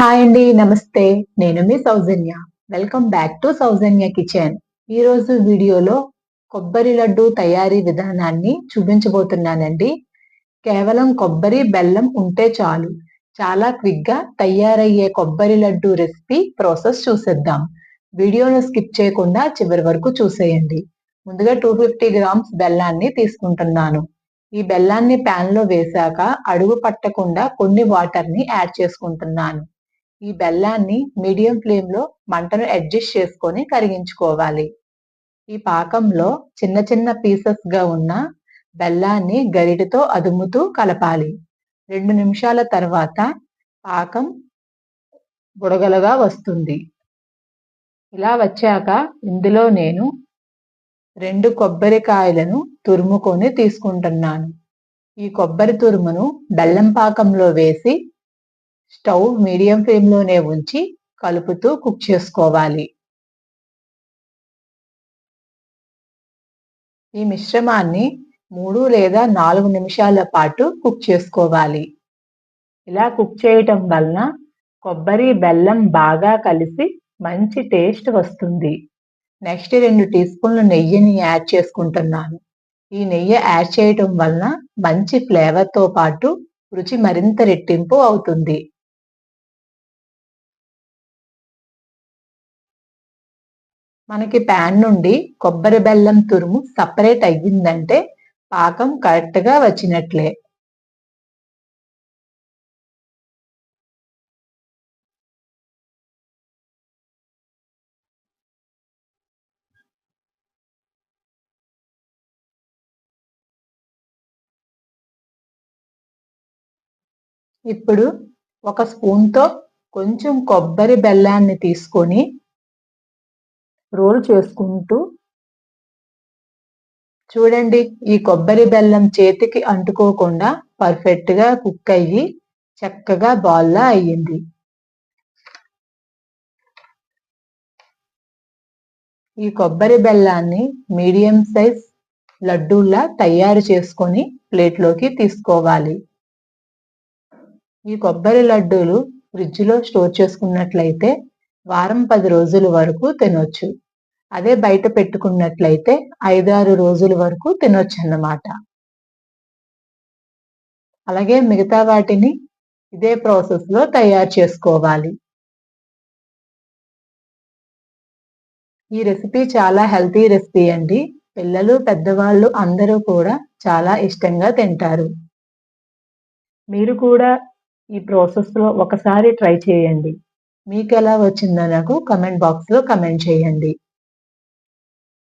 Hi అండి, నమస్తే. నేను మీ Soujanya. Welcome back to Soujanya kitchen. ఈరోజు వీడియోలో కొబ్బరి లడ్డు తయారీ విధానాన్ని చూపించబోతున్నానండి. కేవలం కొబ్బరి, బెల్లం ఉంటే చాలు. చాలా క్విక్గా తయారయ్యే కొబ్బరి లడ్డు రెసిపీ ప్రాసెస్ చూసేద్దాం. వీడియోను స్కిప్ చేయకుండా చివరి వరకు చూసేయండి. ముందుగా 250 గ్రామ్స్ బెల్లాన్ని తీసుకుంటున్నాను. ఈ బెల్లాన్ని ప్యాన్ లో వేశాక అడుగు పట్టకుండా కొన్ని వాటర్ ని యాడ్ చేసుకుంటున్నాను. ఈ బెల్లాన్ని మీడియం ఫ్లేమ్ లో మంటను అడ్జస్ట్ చేసుకొని కరిగించుకోవాలి. ఈ పాకంలో చిన్న చిన్న పీసెస్ గా ఉన్న బెల్లాన్ని గరిటెతో అదుముతూ కలపాలి. 2 నిమిషాల తర్వాత పాకం బుడగలుగా వస్తుంది. ఇలా వచ్చాక ఇందులో నేను 2 కొబ్బరికాయలను తురుముకొని తీసుకుంటున్నాను. ఈ కొబ్బరి తురుమును బెల్లం పాకంలో వేసి స్టవ్ మీడియం ఫ్లేమ్ లోనే ఉంచి కలుపుతూ కుక్ చేసుకోవాలి. ఈ మిశ్రమాన్ని 3 లేదా 4 నిమిషాల పాటు కుక్ చేసుకోవాలి. ఇలా కుక్ చేయటం వలన కొబ్బరి, బెల్లం బాగా కలిసి మంచి టేస్ట్ వస్తుంది. నెక్స్ట్ 2 టీ స్పూన్ల నెయ్యిని యాడ్ చేసుకుంటున్నాను. ఈ నెయ్యి యాడ్ చేయటం వలన మంచి ఫ్లేవర్తో పాటు రుచి మరింత రెట్టింపు అవుతుంది. మనకి ప్యాన్ నుండి కొబ్బరి బెల్లం తురుము సపరేట్ అయ్యిందంటే పాకం కరెక్ట్గా వచ్చినట్లే. ఇప్పుడు ఒక స్పూన్తో కొంచెం కొబ్బరి బెల్లాన్ని తీసుకొని రోల్ చేసుకుంటూ చూడండి, ఈ కొబ్బరి బెల్లం చేతికి అంటుకోకుండా పర్ఫెక్ట్గా కుక్ అయ్యి చక్కగా బాల్లా అయ్యింది. ఈ కొబ్బరి బెల్లాన్ని మీడియం సైజ్ లడ్డూల్లా తయారు చేసుకొని ప్లేట్లోకి తీసుకోవాలి. ఈ కొబ్బరి లడ్డూలు ఫ్రిడ్జ్లో స్టోర్ చేసుకున్నట్లయితే వారం 10 రోజుల వరకు తినొచ్చు. అదే బయట పెట్టుకున్నట్లయితే 5-6 రోజుల వరకు తినొచ్చు అన్నమాట. అలాగే మిగతా వాటిని ఇదే ప్రాసెస్లో తయారు చేసుకోవాలి. ఈ రెసిపీ చాలా హెల్తీ రెసిపీ అండి. పిల్లలు, పెద్దవాళ్ళు అందరూ కూడా చాలా ఇష్టంగా తింటారు. మీరు కూడా ఈ ప్రాసెస్లో ఒకసారి ట్రై చేయండి. మీకు ఎలా వచ్చిందో నాకు కమెంట్ బాక్స్లో కమెంట్ చేయండి.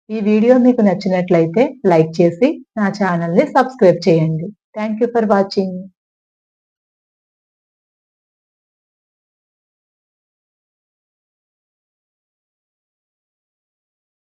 ఈ వీడియో మీకు నచ్చినట్లయితే లైక్ చేసి నా ఛానల్ని సబ్స్క్రైబ్ చేయండి. Thank you for watching.